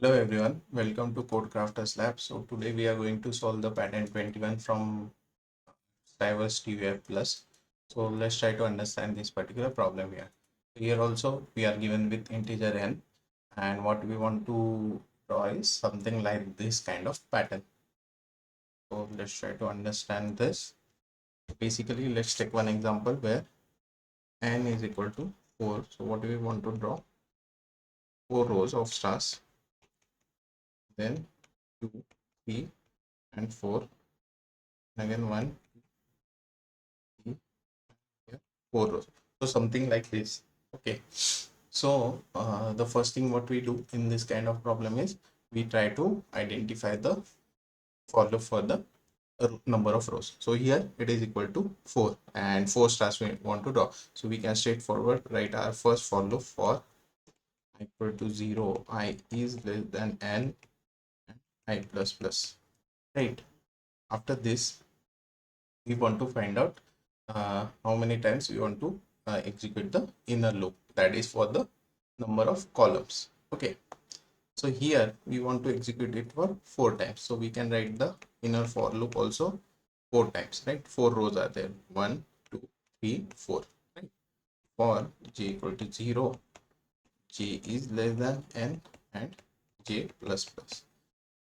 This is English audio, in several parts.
Hello everyone, welcome to Codecrafters Lab. So today we are going to solve the pattern 21 from Strivers TUF Plus. So let's try to understand this particular problem here. Here also we are given with integer n, and what we want to draw is something like this kind of pattern. So let's try to understand this. Basically, let's take one example where n is equal to 4. So what do we want to draw? 4 rows of stars, then 2, 3 and 4, again 1, 3, here, 4 rows. So something like this. Okay, so the first thing what we do in this kind of problem is we try to identify the for the number of rows. So here it is equal to 4 and 4 stars we want to draw. So we can straightforward write our first for loop for I equal to 0, I is less than n and I plus plus, right? After this we want to find out how many times we want to execute the inner loop, that is for the number of columns. Okay, so here we want to execute it for 4 times, so we can write the inner for loop also 4 times, right? 4 rows are there, 1 2 3 4, right? For j equal to 0, j is less than n and j plus plus.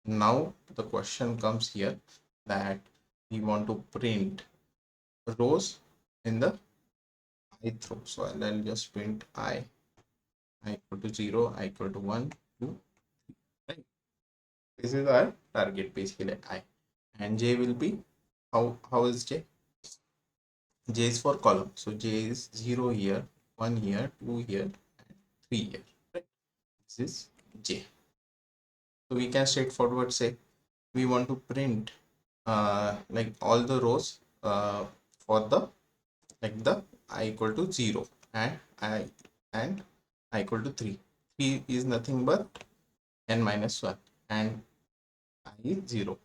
Now the question comes here that we want to print rows in the ith row. So I'll just print I equal to 0, I equal to 1, 2, right? This is our target basically I. And J will be, how is J? J is for column. So J is 0 here, 1 here, 2 here, and 3 here, right? This is J. So we can straightforward say we want to print like all the rows for the like the I equal to 0 and I equal to 3. 3 is nothing but n minus 1 and I is 0.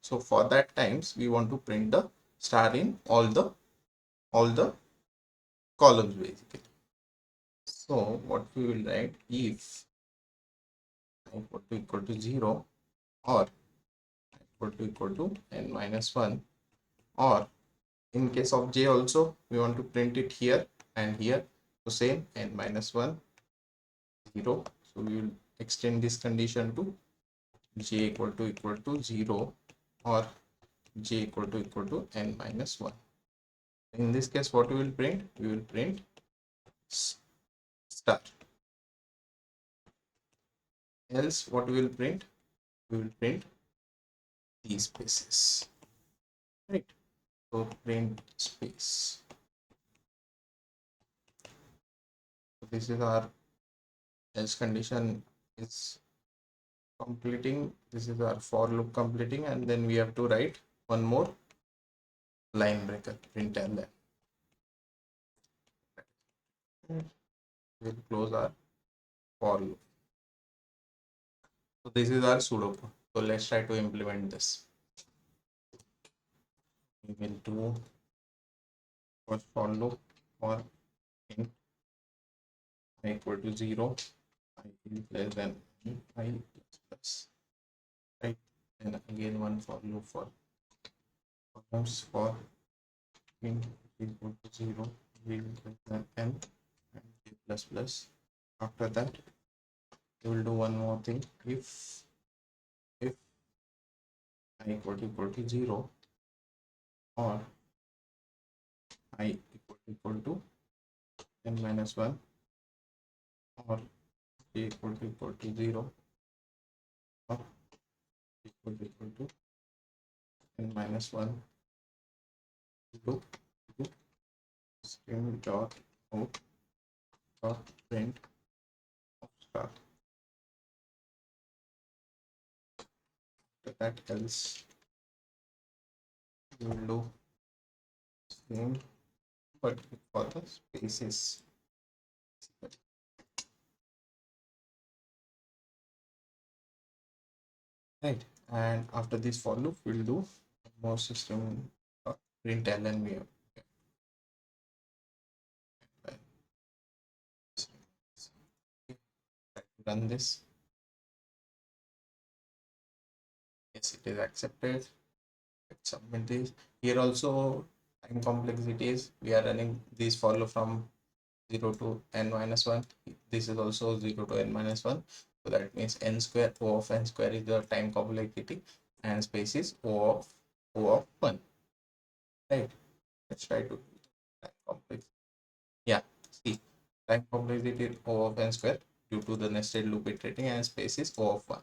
So for that times we want to print the star in all the columns basically. So what we will write, if I equal to 0 or equal to n minus 1, or in case of j also we want to print it here and here, so same n minus 1 0. So we will extend this condition to j equal to 0 or j equal to n minus 1. In this case what we will print, we will print star. Else what we will print, we will print these spaces, right? So print space. So this is our else condition is completing, this is our for loop completing, and then we have to write one more line breaker, print ln. We'll close our for loop. So this is our pseudocode. So let's try to implement this. We will do first for loop for int I equal to 0, I is less than I plus plus, right? And again one for loop for columns for int equal to 0, I is less than n and j plus plus. After that we will do one more thing, if I equal to 0 or I equal to n minus 1 or j equal to 0 or equal to n minus 1 loop string dot out dot print of star. After that else we will do same but for the spaces, right? And after this for loop we'll do more system print ln. We have run this. Yes, it is accepted. Let's submit this. Here also time complexity is we are running these follow from 0 to n minus 1. This is also 0 to n minus 1. So that means n square O of n square is the time complexity and space is O of 1. Right. Let's try to do time complexity. Yeah, see, time complexity is O of n square due to the nested loop iterating and space is O of 1.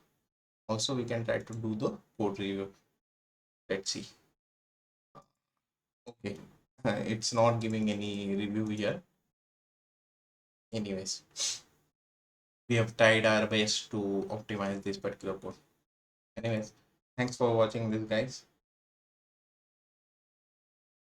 Also, we can try to do the code review. Let's see. Okay, it's not giving any review here. Anyways, we have tried our best to optimize this particular code. Anyways, thanks for watching this, guys.